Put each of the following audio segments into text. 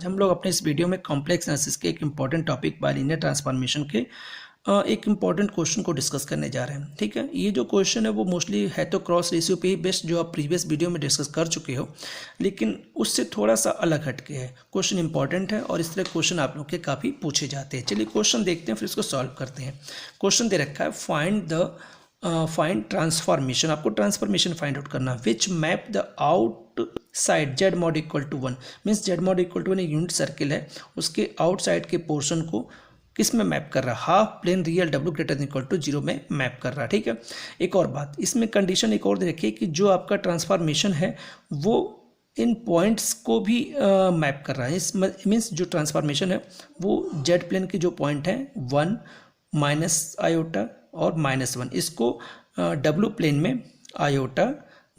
आज हम लोग अपने इस वीडियो में कॉम्प्लेक्स एनालिसिस के एक इम्पॉर्टेंट टॉपिक बाइलिनियर ट्रांसफॉर्मेशन के एक इम्पॉर्टेंट क्वेश्चन को डिस्कस करने जा रहे हैं। ठीक है, ये जो क्वेश्चन है वो मोस्टली है तो क्रॉस रेशियो पे ही बेस्ड, जो आप प्रीवियस वीडियो में डिस्कस कर चुके हो, लेकिन उससे थोड़ा सा अलग हटके है। क्वेश्चन इंपॉर्टेंट है और इस तरह क्वेश्चन आप लोग के काफ़ी पूछे जाते हैं। चलिए क्वेश्चन देखते हैं, फिर इसको सॉल्व करते हैं। क्वेश्चन दे रखा है फाइंड ट्रांसफॉर्मेशन, आपको ट्रांसफॉर्मेशन फाइंड आउट करना, which map the outside Z mod equal to 1, means Z mod equal to 1 एक यूनिट सर्किल है, उसके आउटसाइड के पोर्शन को किस में मैप कर रहा है, half plane real W greater than equal to 0 में मैप कर रहा है। ठीक है, एक और बात इसमें कंडीशन एक और दे रखी है कि जो आपका ट्रांसफॉर्मेशन है वो इन पॉइंट्स को भी मैप कर रहा है। इस मीन्स जो ट्रांसफॉर्मेशन है वो जेड प्लेन के जो पॉइंट हैं 1 माइनस आयोटा और -1, इसको डब्ल्यू प्लेन में आयोटा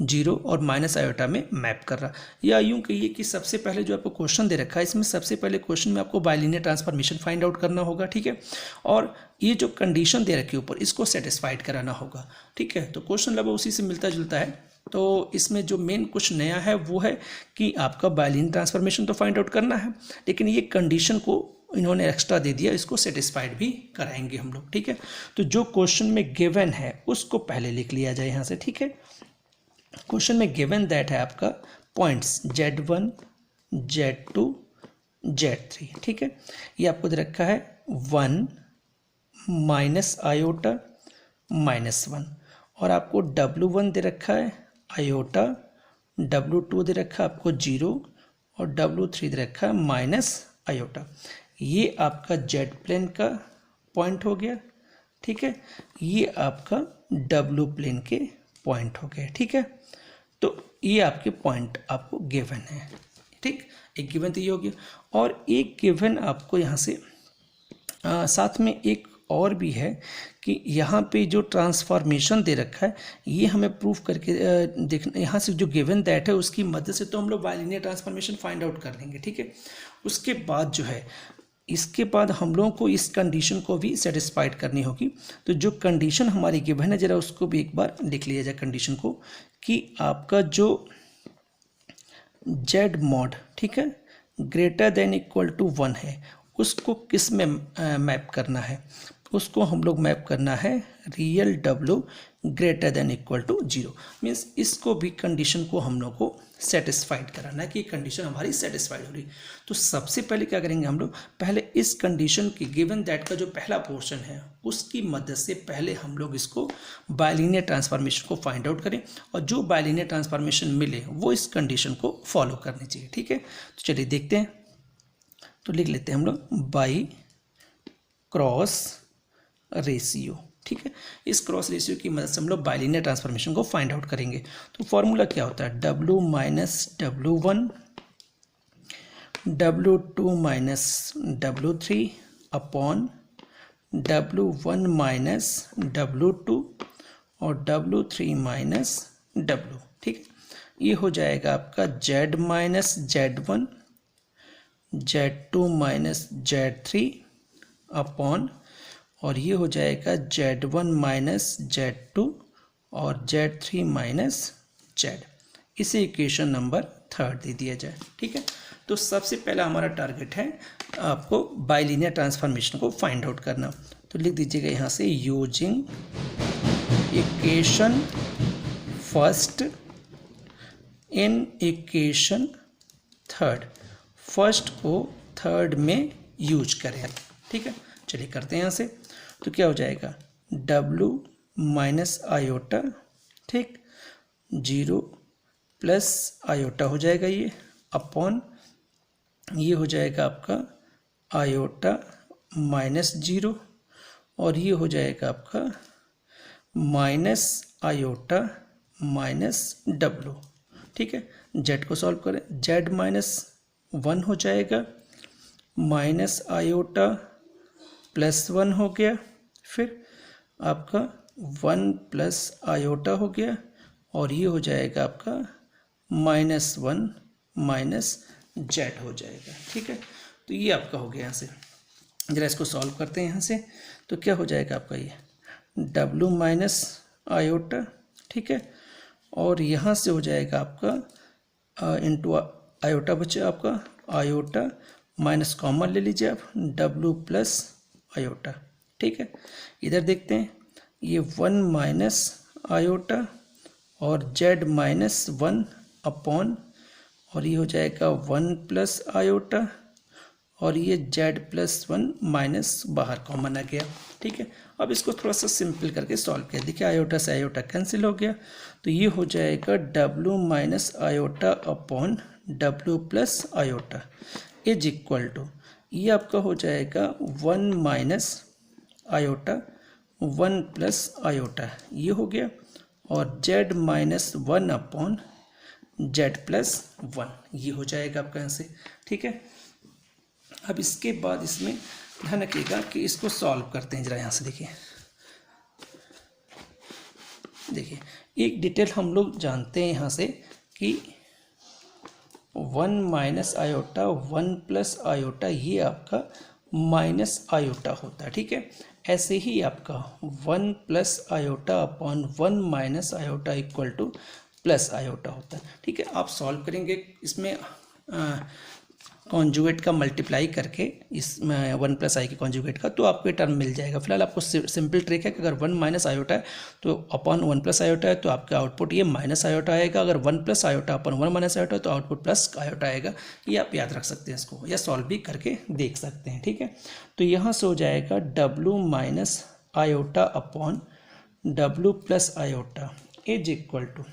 0 और माइनस आयोटा में मैप कर रहा। या यूं कहिए कि सबसे पहले जो आपको क्वेश्चन दे रखा है, इसमें सबसे पहले क्वेश्चन में आपको बाइलिनियर ट्रांसफॉर्मेशन फाइंड आउट करना होगा। ठीक है, और ये जो कंडीशन दे रखी है ऊपर, इसको सेटिस्फाइड कराना होगा। ठीक है, तो क्वेश्चन लगभग उसी से मिलता जुलता है। तो इसमें जो मेन कुछ नया है वो है कि आपका बाइलिनियर ट्रांसफॉर्मेशन तो फाइंड आउट करना है, लेकिन ये कंडीशन को इन्होंने एक्स्ट्रा दे दिया, इसको सेटिस्फाइड भी कराएंगे हम लोग। ठीक है, तो जो क्वेश्चन में गिवन है उसको पहले लिख लिया जाए यहाँ से। ठीक है, क्वेश्चन में गिवन दैट है आपका पॉइंट्स Z1, Z2, Z3। ठीक है, ये आपको दे रखा है 1 माइनस आयोटा -1, और आपको W1 दे रखा है आयोटा, W2 दे रखा है आपको 0 और W3 दे रखा है माइनस आयोटा। ये आपका जेड प्लेन का पॉइंट हो गया। ठीक है, ये आपका डब्ल्यू प्लेन के पॉइंट हो गए। ठीक है, तो ये आपके पॉइंट आपको गिवन है। ठीक, एक गिवन तो ये हो गया, और एक गिवन आपको यहाँ से साथ में एक और भी है कि यहाँ पे जो ट्रांसफॉर्मेशन दे रखा है ये हमें प्रूफ करके देखना, यहाँ से जो गिवन दैट है उसकी मदद से तो हम लोग बाइलिनियर ट्रांसफॉर्मेशन फाइंड आउट कर लेंगे। ठीक है, उसके बाद जो है, इसके बाद हम लोगों को इस कंडीशन को भी सेटिस्फाइड करनी होगी। तो जो कंडीशन हमारी गिवन है जरा उसको भी एक बार लिख लिया जाए कंडीशन को, कि आपका जो जेड मॉड, ठीक है, ग्रेटर देन इक्वल टू 1 है, उसको किस में मैप करना है, उसको हम लोग मैप करना है real W greater than equal to 0। Means इसको भी कंडीशन को हम लोग को सेटिस्फाइड कराना है कि कंडीशन हमारी सेटिस्फाइड हो रही। तो सबसे पहले क्या करेंगे हम लोग, पहले इस कंडीशन की गिवन दैट का जो पहला पोर्शन है उसकी मदद से पहले हम लोग इसको बाइलिनियर ट्रांसफॉर्मेशन को फाइंड आउट करें, और जो बाइलिनियर ट्रांसफॉर्मेशन मिले वो इस कंडीशन को फॉलो करनी चाहिए। ठीक है, तो चलिए देखते हैं। तो लिख लेते हैं हम लोग बाई क्रॉस रेशियो। ठीक है, इस क्रॉस रेशियो की मदद से हम लोग बाइलिनियर ट्रांसफॉर्मेशन को फाइंड आउट करेंगे। तो फॉर्मूला क्या होता है, W minus W1, W2 minus W3 upon W1 minus W2 और W3 माइनस W। ठीक है, ये हो जाएगा आपका Z minus Z1, Z2 minus Z3 upon, और ये हो जाएगा Z1 माइनस Z2 और Z3 माइनस Z। इसे इक्वेशन नंबर 3 दे दिया जाए। ठीक है, तो सबसे पहला हमारा टारगेट है आपको बाइलिनियर ट्रांसफॉर्मेशन को फाइंड आउट करना। तो लिख दीजिएगा यहाँ से using equation first in equation third, first को थर्ड में यूज करें। ठीक है, चलिए करते हैं यहाँ से। तो क्या हो जाएगा, W माइनस आयोटा, ठीक, 0 प्लस आयोटा हो जाएगा ये, अपॉन ये हो जाएगा आपका आयोटा माइनस 0, और ये हो जाएगा आपका माइनस आयोटा माइनस W। ठीक है, Z को सॉल्व करें, Z माइनस 1 हो जाएगा, माइनस आयोटा प्लस 1 हो गया, फिर आपका 1 प्लस आयोटा हो गया, और ये हो जाएगा आपका -1 माइनस Z हो जाएगा। ठीक है, तो ये आपका हो गया। यहाँ से जरा इसको सॉल्व करते हैं यहाँ से। तो क्या हो जाएगा आपका ये W माइनस आयोटा, ठीक है, और यहाँ से हो जाएगा आपका इंटू आयोटा बचे आपका आयोटा माइनस कॉमन ले लीजिए आप डब्ल्यू प्लस आयोटा, ठीक है। इधर देखते हैं ये 1 माइनस आयोटा और z माइनस 1 अपॉन, और ये हो जाएगा 1 प्लस आयोटा और ये z प्लस 1 माइनस बाहर कॉमन आ गया, ठीक है। अब इसको थोड़ा सा सिंपल करके सॉल्व किया, देखिए आयोटा से आयोटा कैंसिल हो गया, तो ये हो जाएगा w minus iota upon w plus iota is equal to, ये आपका हो जाएगा 1 माइनस आयोटा 1 प्लस आयोटा, ये हो गया, और z minus 1 upon z plus 1, ये हो जाएगा आपका आंसर, ठीक है। अब इसके बाद इसमें ध्यान रखिएगा कि इसको सॉल्व करते हैं जरा, यहाँ से देखिए, देखिए एक डिटेल हम लोग जानते हैं यहाँ से कि 1 माइनस आयोटा 1 प्लस आयोटा ये आपका माइनस आयोटा होता है, ठीक है। ऐसे ही आपका 1 plus iota upon 1 minus iota equal two plus iota होता है, ठीक है। आप सॉल्व करेंगे इसमें कॉन्जुगेट का मल्टीप्लाई करके, इस 1 प्लस आई के कॉन्जुगेट का, तो आपको ये टर्म मिल जाएगा। फिलहाल आपको सिंपल ट्रिक है कि अगर 1 माइनस आयोटा है तो अपॉन 1 प्लस आयोटा है तो आपका आउटपुट ये माइनस आयोटा आएगा, अगर 1 plus iota upon 1 minus iota है तो आउटपुट प्लस आयोटा आएगा। ये आप याद रख सकते हैं इसको, या सॉल्व भी करके देख सकते हैं, ठीक है। तो यहाँ से हो जाएगा w minus iota upon w plus iota is equal to,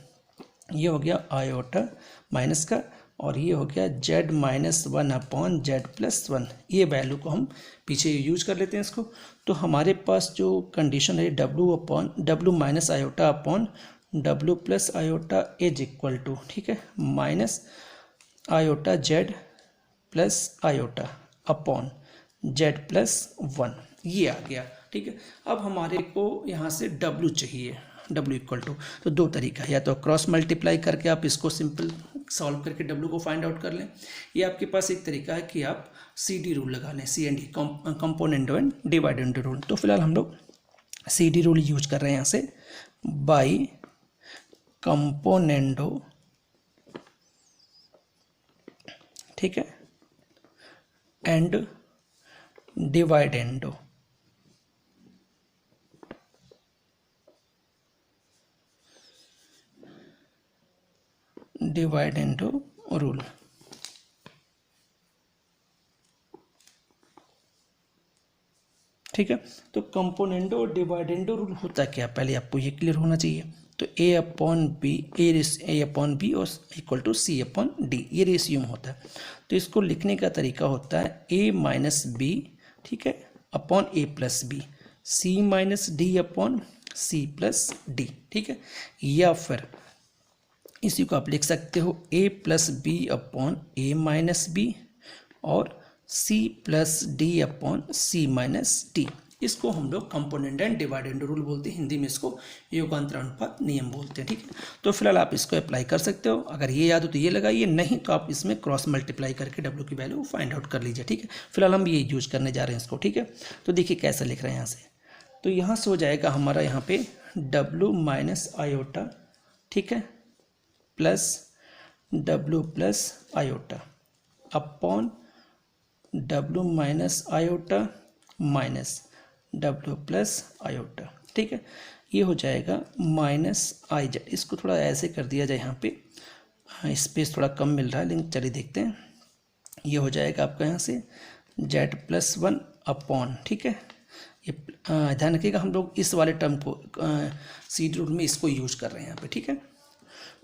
ये हो गया आयोटा माइनस का, और ये हो गया z minus 1 upon z plus 1, ये वैल्यू को हम पीछे यूज कर लेते हैं इसको। तो हमारे पास जो कंडीशन है w minus iota upon w plus iota is equal to, ठीक है, minus iota z plus iota upon z plus 1, ये आ गया, ठीक है। अब हमारे को यहाँ से w चाहिए, w इक्वल टू, तो दो तरीका है, या तो क्रॉस मल्टीप्लाई करके आप इसको सिंपल सॉल्व करके w को फाइंड आउट कर लें, या आपके पास एक तरीका है कि आप CD रूल लगा लें, CND कंपोनेंडो एंड डिवाइडेंडो रूल। तो फिलहाल हम लोग CD रूल यूज कर रहे हैं यहाँ से, बाई कंपोनेंडो, ठीक है, एंड डिवाइडेंडो, डिवाइडेंडो रूल, ठीक है। तो कंपोनेंडो और डिवाइडेंडो रूल होता क्या, पहले आपको ये क्लियर होना चाहिए। तो a अपॉन बी और equal to c upon D, ये रेशियो होता है। तो इसको लिखने का तरीका होता है a माइनस बी, ठीक है, upon a plus B, c minus D upon c plus D, ठीक है। या फिर इसी को आप लिख सकते हो a plus B upon a minus B और c plus D upon c minus D. इसको हम लोग कंपोनेंट एंड डिवाइडेंड रूल बोलते हैं, हिंदी में इसको योगांतर अनुपात नियम बोलते हैं, ठीक है। तो फिलहाल आप इसको अप्लाई कर सकते हो, अगर ये याद हो तो ये लगाइए, नहीं तो आप इसमें क्रॉस मल्टीप्लाई करके w की वैल्यू फाइंड आउट कर लीजिए, ठीक है। फिलहाल हम ये यूज करने जा रहे हैं इसको, ठीक है। तो देखिए कैसे लिख रहे हैं यहाँ से, तो यहाँ से हो जाएगा हमारा यहाँ पे w माइनस आयोटा, ठीक है, plus w plus iota upon w minus iota minus w plus iota, ठीक है। ये हो जाएगा माइनस आई जेड, इसको थोड़ा ऐसे कर दिया जाए, यहाँ पे स्पेस थोड़ा कम मिल रहा है, लेकिन चलिए देखते हैं। ये हो जाएगा आपका यहाँ से z प्लस 1 अपॉन, ठीक है। ये ध्यान रखिएगा हम लोग इस वाले टर्म को सीड रूल में इसको यूज कर रहे हैं यहाँ पे, ठीक है।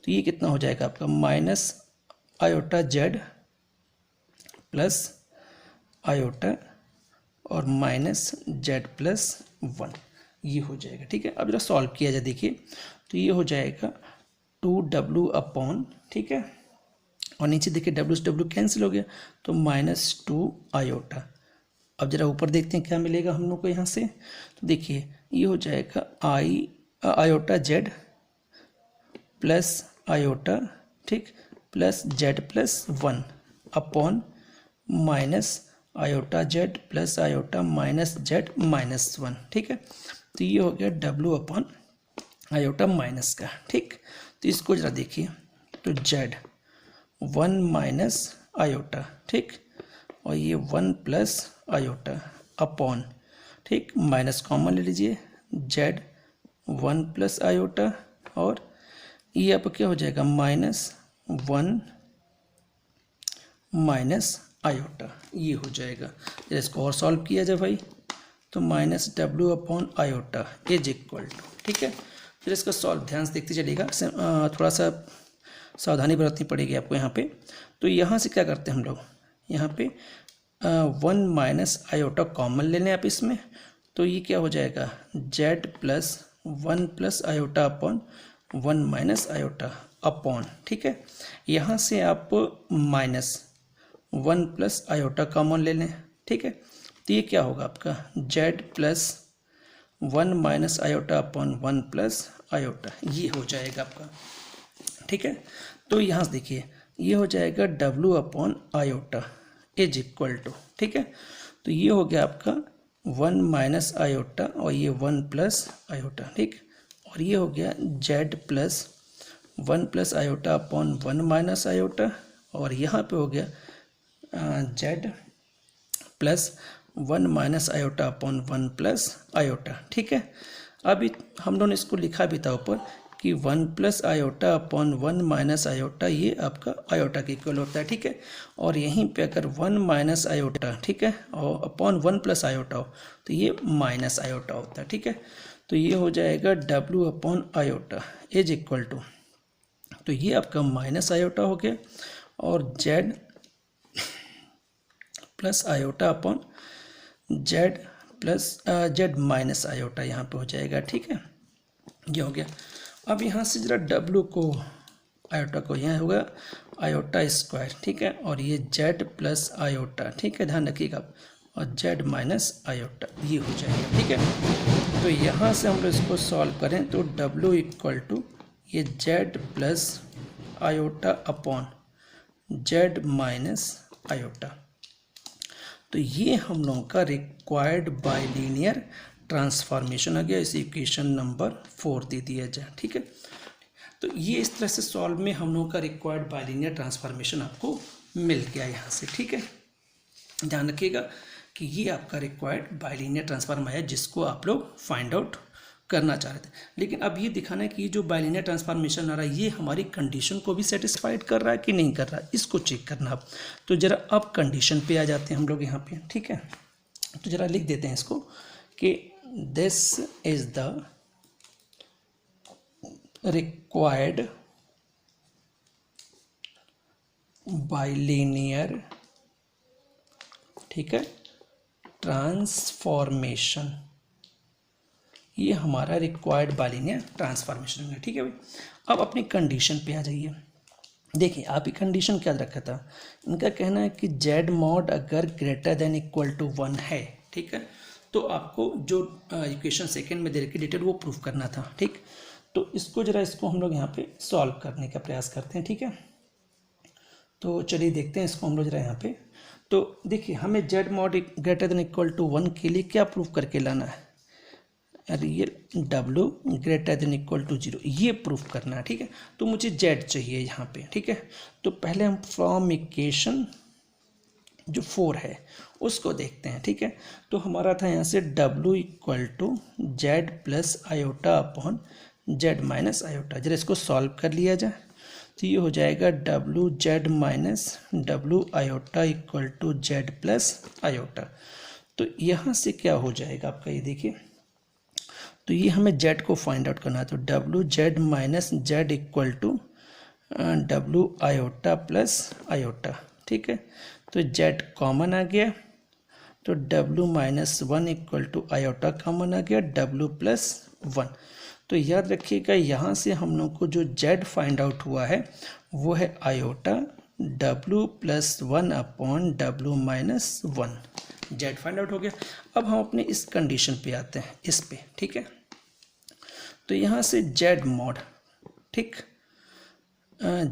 तो ये कितना हो जाएगा आपका minus iota z plus iota और माइनस z प्लस 1, ये हो जाएगा, ठीक है। अब जरा सॉल्व किया जाए, देखिए तो ये हो जाएगा 2w अपॉन, ठीक है, और नीचे देखिए w से w कैंसिल हो गया, तो माइनस 2 आयोटा। अब जरा ऊपर देखते हैं क्या मिलेगा हम लोग को यहाँ से, तो देखिए ये हो जाएगा आयोटा z प्लस आयोटा, ठीक, plus z plus 1 upon minus iota z plus iota minus z minus 1, ठीक है। तो ये हो गया w अपॉन आयोटा माइनस का, ठीक। तो इसको जरा देखिए, तो z 1 माइनस आयोटा, ठीक, और ये 1 प्लस आयोटा अपॉन, ठीक, माइनस कॉमन ले लीजिए, जेड 1 प्लस आयोटा, और ये आपका क्या हो जाएगा -1 माइनस आयोटा, ये हो जाएगा। जब इसको और सॉल्व किया जाए भाई तो -w upon iota is equal to, ठीक है। फिर इसका सॉल्व ध्यान से देखते चलिएगा, थोड़ा सा सावधानी बरतनी पड़ेगी आपको यहाँ पे। तो यहाँ से क्या करते हैं हम लोग, यहाँ पे 1 माइनस आयोटा कॉमन ले लें आप इसमें, तो ये क्या हो जाएगा z plus 1 plus iota upon 1 minus iota upon, ठीक है। यहाँ से आप -1 प्लस आयोटा कॉमन ले लें, ठीक है। तो ये क्या होगा आपका z plus 1 minus iota upon 1 plus iota, ये हो जाएगा आपका, ठीक है। तो यहाँ से देखिए ये हो जाएगा w upon iota is equal to, ठीक है। तो ये हो गया आपका 1 माइनस आयोटा और ये 1 प्लस आयोटा, ठीक, और ये हो गया z plus 1 plus iota upon 1 minus iota, और यहाँ पे हो गया z plus 1 minus iota upon 1 plus iota, ठीक है। अभी हम लोगों ने इसको लिखा भी था ऊपर कि 1 plus iota upon 1 minus iota, ये आपका आयोटा के इक्वल होता है, ठीक है। और यहीं पे अगर 1 माइनस आयोटा, ठीक है, और अपॉन 1 प्लस आयोटा हो तो ये माइनस आयोटा होता है, ठीक है। तो ये हो जाएगा w upon iota is equal to, तो ये आपका माइनस आयोटा हो गया, और z plus iota upon z plus z minus iota यहाँ पे हो जाएगा, ठीक है, ये हो गया। अब यहाँ से जरा w को आयोटा को यहाँ होगा आयोटा स्क्वायर, ठीक है, और ये z प्लस आयोटा, ठीक है, ध्यान रखिएगा, और z माइनस आयोटा, ये हो जाएगा, ठीक है। तो यहाँ से हम लोग इसको सॉल्व करें तो w इक्वल टू ये z plus iota upon z minus iota, तो ये हम लोगों का रिक्वायर्ड बाइलिनियर ट्रांसफॉर्मेशन आ गया। इस इक्वेशन नंबर 4 दे दिया जाए, ठीक है। तो ये इस तरह से सॉल्व में हम लोगों का रिक्वायर्ड बाइलिनियर ट्रांसफॉर्मेशन आपको मिल गया यहाँ से, ठीक है। ध्यान रखिएगा कि ये आपका रिक्वायर्ड बाइलिनियर ट्रांसफॉर्म आया जिसको आप लोग फाइंड आउट करना चाह रहे थे। लेकिन अब ये दिखाना है कि ये जो बाइलिनियर ट्रांसफॉर्मेशन आ रहा है ये हमारी कंडीशन को भी सेटिस्फाइड कर रहा है कि नहीं कर रहा है, इसको चेक करना आप। तो ज़रा अब कंडीशन पे आ जाते हैं हम लोग यहाँ पे, ठीक है। तो ज़रा लिख देते हैं इसको कि this is the required bilinear, ठीक है, ट्रांसफॉर्मेशन, ये हमारा रिक्वायर्ड बाइलिनियर ट्रांसफॉर्मेशन है, ठीक है भाई। अब अपनी कंडीशन पे आ जाइए। देखिए आप ही कंडीशन क्या रखा था, इनका कहना है कि z मॉड अगर ग्रेटर देन इक्वल टू 1 है, ठीक है, तो आपको जो इक्वेशन सेकंड में दे रखी डिटेल वो प्रूफ करना था, ठीक। तो इसको जरा इसको हम लोग यहाँ पे सॉल्व करने का प्रयास करते हैं, ठीक है। तो चलिए देखते हैं इसको हम लोग जरा यहाँ पे। तो देखिए हमें z mod greater than equal to 1 के लिए क्या प्रूफ करके लाना है, real w greater than equal to 0, ये प्रूफ करना है, ठीक है। तो मुझे z चाहिए यहाँ पे, ठीक है। तो पहले हम फ्रॉम इक्वेशन जो 4 है उसको देखते हैं, ठीक है। तो हमारा था यहाँ से w equal to z plus iota upon z minus iota. जरा इसको सॉल्व कर लिया जाए तो ये हो जाएगा w z minus w iota equal to z plus iota. तो यहाँ से क्या हो जाएगा आपका, ये देखिए, तो ये हमें z को फाइंड आउट करना है। तो w z minus z equal to w iota plus iota, ठीक है। तो z कॉमन आ गया, तो w minus 1 equal to iota common आ गया, w प्लस 1। तो याद रखिएगा यहाँ से हम लोग को जो z फाइंड आउट हुआ है वो है iota w plus 1 upon w minus 1, z find out हो गया। अब हम अपने इस कंडीशन पे आते हैं, इस पे, ठीक है। तो यहाँ से z मॉड, ठीक,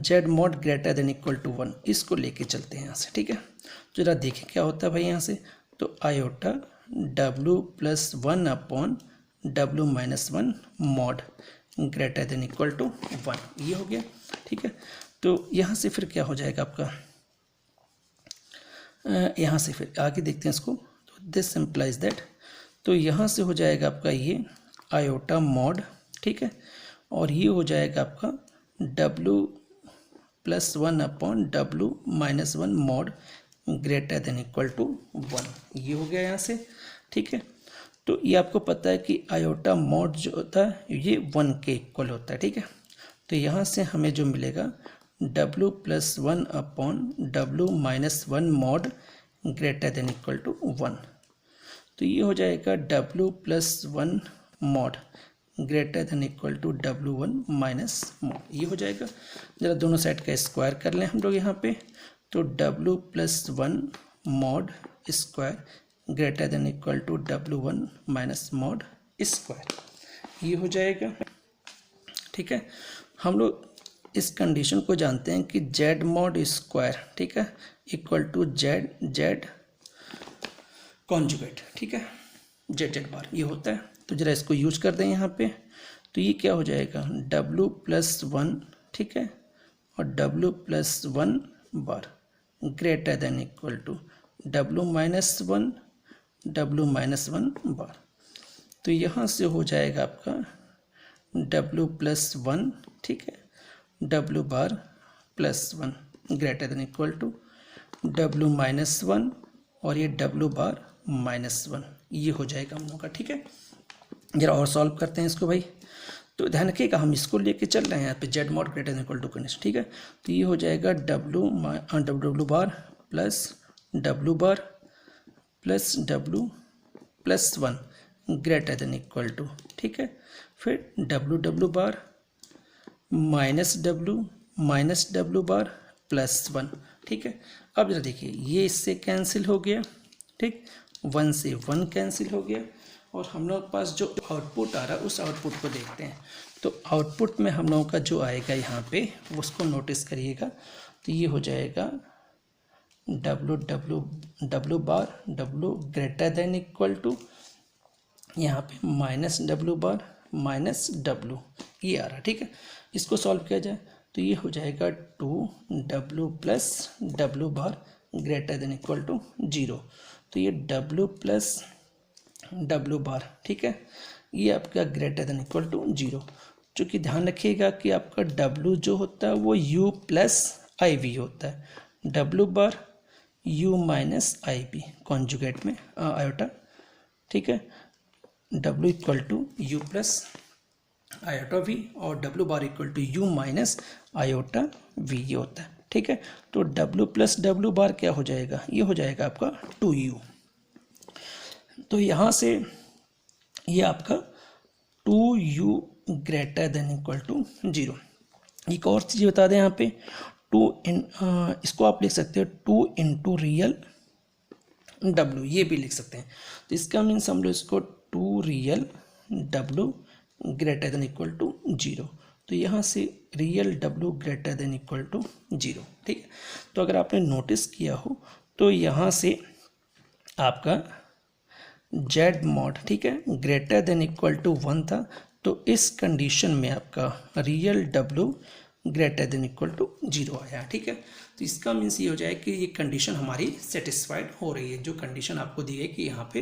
z mod greater than equal to 1, इसको लेके चलते हैं यहाँ से, ठीक है। तो जरा देखें क्या होता है भाई यहाँ से। तो iota w plus 1 upon w minus 1 mod greater than equal to 1, ये हो गया, ठीक है। तो यहाँ से फिर क्या हो जाएगा आपका, यहाँ से फिर आगे देखते हैं इसको, तो दिस इम्प्लाइज दैट, तो यहाँ से हो जाएगा आपका ये आयोटा मॉड, ठीक है, और ये हो जाएगा आपका W+1/W-1 mod greater than equal to 1, ये हो गया यहाँ से, ठीक है। तो ये आपको पता है कि आयोटा मॉड जो होता है ये 1 के इक्वल होता है, ठीक है। तो यहाँ से हमें जो मिलेगा W+1/W-1 mod greater than equal to 1, तो ये हो जाएगा W+1 mod greater than equal to W1 minus mod, ये हो जाएगा। जरा दोनों साइड का स्क्वायर कर लें हम लोग यहाँ पे, तो W+1 mod square greater than equal to W1 minus mod square, ये हो जाएगा, ठीक है। हम लोग इस कंडीशन को जानते हैं कि Z मॉड स्क्वायर, ठीक है, इक्वल टू Z कॉन्जुगेट, ठीक है, Z बार ये होता है। तो जरा इसको यूज कर दें यहाँ पे, तो ये क्या हो जाएगा W+1, ठीक है, और W+1 bar greater than equal to W-1 W-1 bar, तो यहाँ से हो जाएगा आपका W+1, ठीक है, W bar +1 greater than equal to W-1 और ये W बार -1, ये हो जाएगा हम लोग का, ठीक है। जरा और सॉल्व करते हैं इसको भाई, तो ध्यान रखिएगा हम इसको लेके चल रहे हैं यहाँ पे Z mod greater than equal to condition, ठीक है। तो ये हो जाएगा W bar plus W bar plus W+1 greater than equal to, ठीक है, फिर W bar minus W bar +1, ठीक है। अब जरा देखिए ये इससे कैंसिल हो गया, ठीक, 1 से 1 कैंसिल हो गया, और हम लोग के पास जो आउटपुट आ रहा है उस आउटपुट को देखते हैं। तो आउटपुट में हम लोगों का जो आएगा यहाँ पे उसको नोटिस करिएगा, तो ये हो जाएगा W bar W greater than equal to यहाँ पे -W बार -W, ये आ रहा है, ठीक है। इसको सॉल्व किया जाए तो ये हो जाएगा 2W+W bar greater than equal to 0, तो ये W+W बार, ठीक है, ये आपका ग्रेटर देन इक्वल टू 0। चूँकि ध्यान रखिएगा कि आपका W जो होता है वो U+IV होता है, W बार U-IV कॉन्जुगेट में आयोटा, ठीक है, W equal to U plus iota V और W bar equal to U minus iota V, ये होता है, ठीक है। तो W+W बार क्या हो जाएगा, ये हो जाएगा आपका 2U, तो यहाँ से ये आपका 2U greater than equal to 0। एक और चीज़ बता दें यहाँ पे, इसको आप लिख सकते हो 2 इंटू रियल W, ये भी लिख सकते हैं। तो इसका मीन्स हम लोग इसको 2 real W greater than equal to 0, तो यहाँ से real W greater than equal to 0, ठीक है। तो अगर आपने नोटिस किया हो तो यहाँ से आपका Z मॉड, ठीक है, ग्रेटर देन इक्वल टू 1 था, तो इस कंडीशन में आपका real W greater than equal to 0 आया, ठीक है। तो इसका मीन्स ये हो जाए कि ये कंडीशन हमारी सेटिस्फाइड हो रही है, जो कंडीशन आपको दी है कि यहाँ पे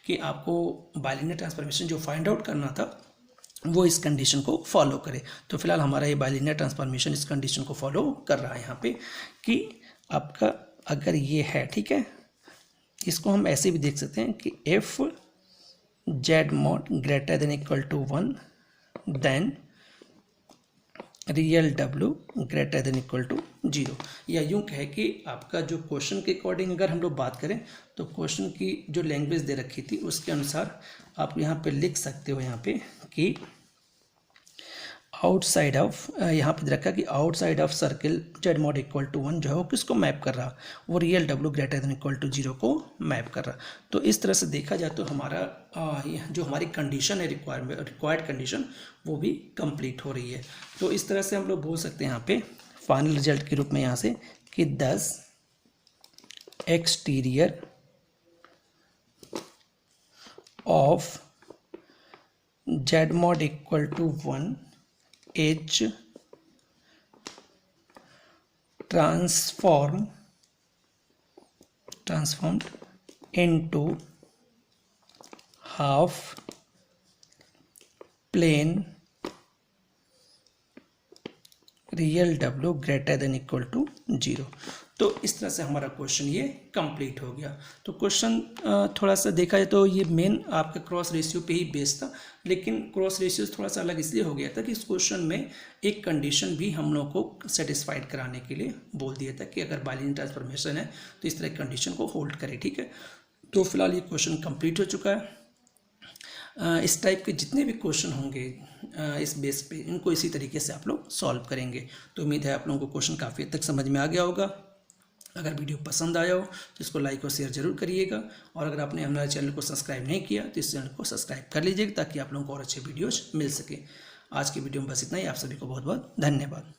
कि आपको बाइलिनियर ट्रांसफॉर्मेशन जो फाइंड आउट करना था वो इस कंडीशन को फॉलो करे। तो फिलहाल हमारा ये बाइलिनियर ट्रांसफॉर्मेशन इस कंडीशन को फॉलो कर रहा है यहाँ पे कि आपका अगर ये है, ठीक है, इसको हम ऐसे भी देख सकते हैं कि if Z mod greater than equal to 1 then real W greater than equal to 0, या यूँ कहे कि आपका जो क्वेश्चन के अकॉर्डिंग अगर हम लोग बात करें तो क्वेश्चन की जो लैंग्वेज दे रखी थी उसके अनुसार आप यहाँ पे लिख सकते हो यहाँ पे कि आउटसाइड ऑफ, यहाँ पे रखा कि outside of circle Z mod equal to 1 जो है वो किसको मैप कर रहा, वो real W greater than equal to 0 को मैप कर रहा। तो इस तरह से देखा जाए तो हमारा जो हमारी कंडीशन है रिक्वायर्ड कंडीशन वो भी कंप्लीट हो रही है। तो इस तरह से हम लोग बोल सकते हैं यहाँ पे फाइनल रिजल्ट के रूप में यहाँ से कि 10 exterior of Z mod equal to 1 is transform transformed into half plane real W greater than equal to 0। तो इस तरह से हमारा क्वेश्चन ये कंप्लीट हो गया। तो क्वेश्चन थोड़ा सा देखा जाए तो ये मेन आपका क्रॉस रेशियो पे ही बेस्ड था, लेकिन क्रॉस रेशियो थोड़ा सा अलग इसलिए हो गया था कि इस क्वेश्चन में एक कंडीशन भी हम लोग को सेटिस्फाइड कराने के लिए बोल दिया था कि अगर बाइलिनियर ट्रांसफॉर्मेशन है तो इस तरह की कंडीशन को होल्ड करे। ठीक है, तो फिलहाल ये क्वेश्चन कंप्लीट हो चुका है। इस टाइप के जितने भी क्वेश्चन होंगे इस बेस पे, इनको इसी तरीके से आप लोग सॉल्व करेंगे। तो उम्मीद है आप लोगों को क्वेश्चन काफ़ी हद तक समझ में आ गया होगा। अगर वीडियो पसंद आया हो तो इसको लाइक और शेयर जरूर करिएगा, और अगर आपने हमारे चैनल को सब्सक्राइब नहीं किया तो इस चैनल को सब्सक्राइब कर लीजिएगा ताकि आप लोगों को और अच्छे वीडियोज मिल सके। आज की वीडियो में बस इतना ही। आप सभी को बहुत बहुत धन्यवाद।